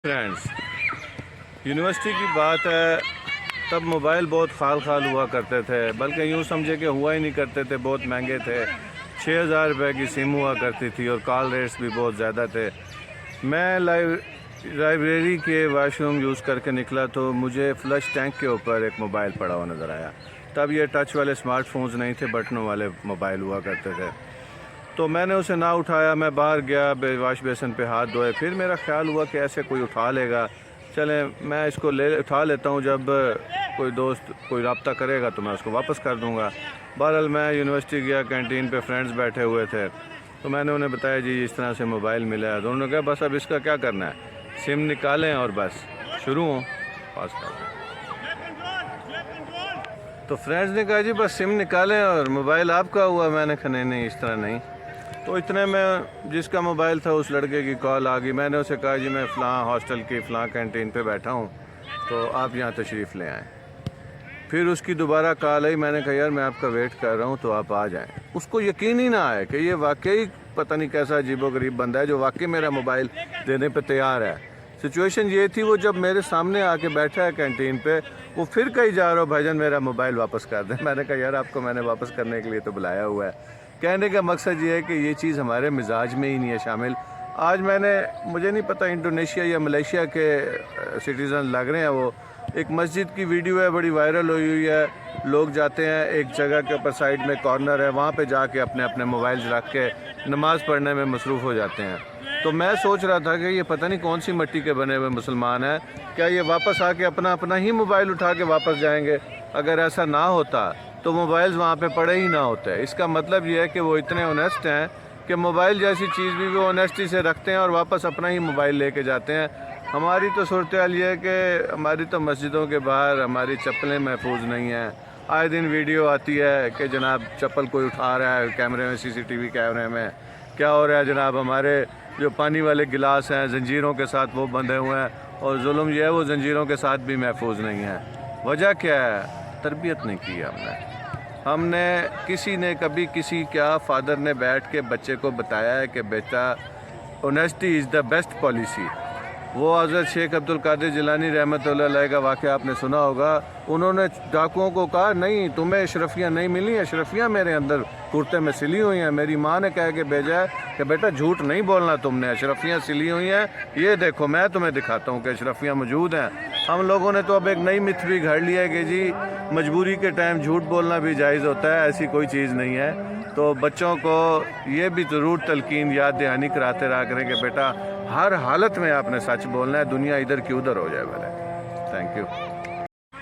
Friends, university کی بات ہے، تب موبائل بہت خال خال ہوا کرتے تھے، بلکہ یوں سمجھے کہ ہوا ہی نہیں کرتے تھے، بہت مہنگے تھے۔ 6,000 روپے کی سم ہوا کرتی تھی اور کال ریٹس بھی بہت زیادہ تھے۔ میں لائبریری کے واش روم یوز کر کے نکلا تو مجھے فلش ٹینک کے اوپر ایک موبائل پڑا ہوا نظر آیا۔ تب یہ ٹچ والے سمارٹ فونز نہیں تھے، بٹنوں والے موبائل ہوا کرتے تھے۔ تو میں نے اسے نہ اٹھایا، میں باہر گیا، واش بیسن پہ ہاتھ دھوئے، پھر میرا خیال ہوا کہ ایسے کوئی اٹھا لے گا، چلیں میں اس کو اٹھا لیتا ہوں، جب کوئی دوست کوئی رابطہ کرے گا تو میں اس کو واپس کر دوں گا۔ بہرحال میں یونیورسٹی گیا، کینٹین پہ فرینڈز بیٹھے ہوئے تھے، تو میں نے انہیں بتایا جی اس طرح سے موبائل ملا ہے، تو انہوں نے کہا بس اب اس کا کیا کرنا ہے، سم نکالیں اور بس شروع ہوں پاس کریں۔ تو فرینڈز نے کہا جی بس سم نکالیں اور موبائل آپ کا ہوا۔ میں نے کہا نہیں اس طرح نہیں۔ تو اتنے میں جس کا موبائل تھا اس لڑکے کی کال آ گئی۔ میں نے اسے کہا جی میں فلاں ہاسٹل کی فلاں کینٹین پہ بیٹھا ہوں، تو آپ یہاں تشریف لے آئیں۔ پھر اس کی دوبارہ کال آئی، میں نے کہا یار میں آپ کا ویٹ کر رہا ہوں تو آپ آ جائیں۔ اس کو یقین ہی نہ آئے کہ یہ واقعی پتہ نہیں کیسا عجیب و غریب بندہ ہے جو واقعی میرا موبائل دینے پہ تیار ہے۔ سچویشن یہ تھی، وہ جب میرے سامنے آ کے بیٹھا ہے کینٹین پہ، وہ پھر کہیں جا رہا ہو بھائی جان میرا موبائل واپس کر دیں۔ میں نے کہا یار آپ کو میں نے واپس کرنے کے لیے تو بلایا ہوا ہے۔ کہنے کا مقصد یہ ہے کہ یہ چیز ہمارے مزاج میں ہی نہیں ہے شامل۔ آج مجھے نہیں پتہ انڈونیشیا یا ملیشیا کے سٹیزن لگ رہے ہیں، وہ ایک مسجد کی ویڈیو ہے، بڑی وائرل ہوئی ہے۔ لوگ جاتے ہیں ایک جگہ کے اوپر، سائڈ میں کارنر ہے، وہاں پہ جا کے اپنے موبائلز رکھ کے نماز پڑھنے میں مصروف ہو جاتے ہیں۔ تو میں سوچ رہا تھا کہ یہ پتہ نہیں کون سی مٹی کے بنے ہوئے مسلمان ہیں، کیا یہ واپس آ کے اپنا ہی موبائل اٹھا کے واپس جائیں گے؟ اگر ایسا نہ ہوتا تو موبائلز وہاں پہ پڑے ہی نہ ہوتے۔ اس کا مطلب یہ ہے کہ وہ اتنے اونیسٹ ہیں کہ موبائل جیسی چیز بھی وہ اونیسٹی سے رکھتے ہیں اور واپس اپنا ہی موبائل لے کے جاتے ہیں۔ ہماری تو صورتحال یہ ہے کہ ہماری تو مسجدوں کے باہر ہماری چپلیں محفوظ نہیں ہیں۔ آئے دن ویڈیو آتی ہے کہ جناب چپل کوئی اٹھا رہا ہے کیمرے میں، CCTV کیمرے میں، کیا ہو رہا ہے جناب، ہمارے جو پانی والے گلاس ہیں زنجیروں کے ساتھ وہ بندھے ہوئے ہیں، اور ظلم یہ ہے وہ زنجیروں کے ساتھ بھی محفوظ نہیں ہے۔ وجہ کیا ہے؟ تربیت نہیں کی ہم نے کسی نے کبھی کیا فادر نے بیٹھ کے بچے کو بتایا ہے کہ بیٹا honesty is the best policy. وہ حضرت شیخ عبدالقادر جیلانی رحمۃ اللہ علیہ کا واقعہ آپ نے سنا ہوگا۔ انہوں نے ڈاکوؤں کو کہا نہیں تمہیں اشرفیاں نہیں ملی، اشرفیاں میرے اندر کرتے میں سلی ہوئی ہیں، میری ماں نے کہہ کے بھیجا ہے کہ بیٹا جھوٹ نہیں بولنا، تم نے اشرفیاں سلی ہوئی ہیں، یہ دیکھو میں تمہیں دکھاتا ہوں کہ اشرفیاں موجود ہیں۔ ہم لوگوں نے تو اب ایک نئی مت بھی گھڑ لی ہے کہ جی مجبوری کے ٹائم جھوٹ بولنا بھی جائز ہوتا ہے، ایسی کوئی چیز نہیں ہے۔ تو بچوں کو یہ بھی ضرور تلقین یاد دہانی کراتے رہا کریں کہ بیٹا ہر حالت میں آپ نے سچ بولنا ہے، دنیا ادھر کی ادھر ہو جائے بھلے۔ Thank you.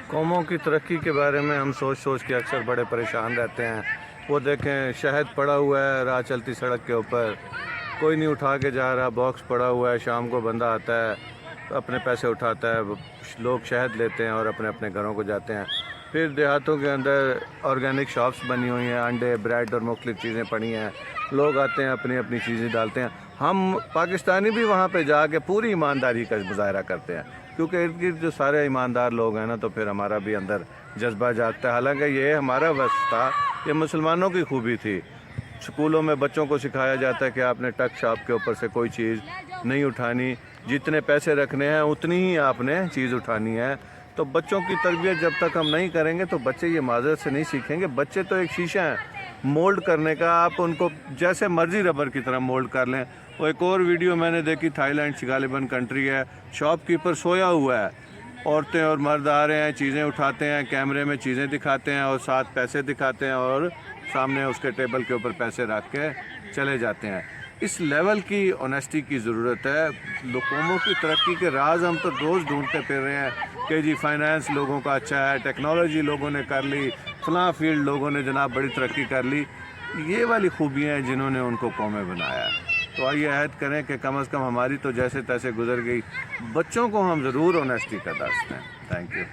قوموں کی ترقی کے بارے میں ہم سوچ کے اکثر بڑے پریشان رہتے ہیں۔ وہ دیکھیں شہد پڑا ہوا ہے راہ چلتی سڑک کے اوپر، کوئی نہیں اٹھا کے جا رہا، باکس پڑا ہوا ہے، شام کو بندہ آتا ہے اپنے پیسے اٹھاتا ہے، لوگ شہد لیتے ہیں اور اپنے گھروں کو جاتے ہیں۔ پھر دیہاتوں کے اندر آرگینک شاپس بنی ہوئی ہیں، انڈے بریڈ اور مختلف چیزیں پڑی ہیں، لوگ آتے ہیں اپنی چیزیں ڈالتے ہیں۔ ہم پاکستانی بھی وہاں پہ جا کے پوری ایمانداری کا مظاہرہ کرتے ہیں، کیونکہ ارد گرد جو سارے ایماندار لوگ ہیں نا، تو پھر ہمارا بھی اندر جذبہ جاگتا ہے۔ حالانکہ یہ ہمارا وصف تھا، یہ مسلمانوں کی خوبی تھی۔ سکولوں میں بچوں کو سکھایا جاتا ہے کہ آپ نے ٹک شاپ کے اوپر سے کوئی چیز نہیں اٹھانی، جتنے پیسے رکھنے ہیں اتنی ہی آپ نے چیز اٹھانی ہے۔ تو بچوں کی تربیت جب تک ہم نہیں کریں گے تو بچے یہ معذرت سے نہیں سیکھیں گے۔ بچے تو ایک شیشہ ہیں مولڈ کرنے کا، آپ ان کو جیسے مرضی ربر کی طرح مولڈ کر لیں۔ وہ ایک اور ویڈیو میں نے دیکھی، تھائی لینڈ غالباً کنٹری ہے، شاپ کیپر سویا ہوا ہے، عورتیں اور مرد آ رہے ہیں، چیزیں اٹھاتے ہیں، کیمرے میں چیزیں دکھاتے ہیں اور ساتھ پیسے دکھاتے ہیں اور سامنے اس کے ٹیبل کے اوپر پیسے رکھ کے چلے جاتے ہیں۔ اس لیول کی اونیسٹی کی ضرورت ہے۔ قوموں کی ترقی کے راز ہم تو روز ڈھونڈتے پھر رہے ہیں کہ جی فائنانس لوگوں کا اچھا ہے، ٹیکنالوجی لوگوں نے کر لی، فلاں فیلڈ لوگوں نے جناب بڑی ترقی کر لی۔ یہ والی خوبیاں ہیں جنہوں نے ان کو قومیں بنایا ہے۔ تو آئیے عہد کریں کہ کم از کم ہماری تو جیسے تیسے گزر گئی، بچوں کو ہم ضرور اونیسٹی کا درس دیں۔ Thank you.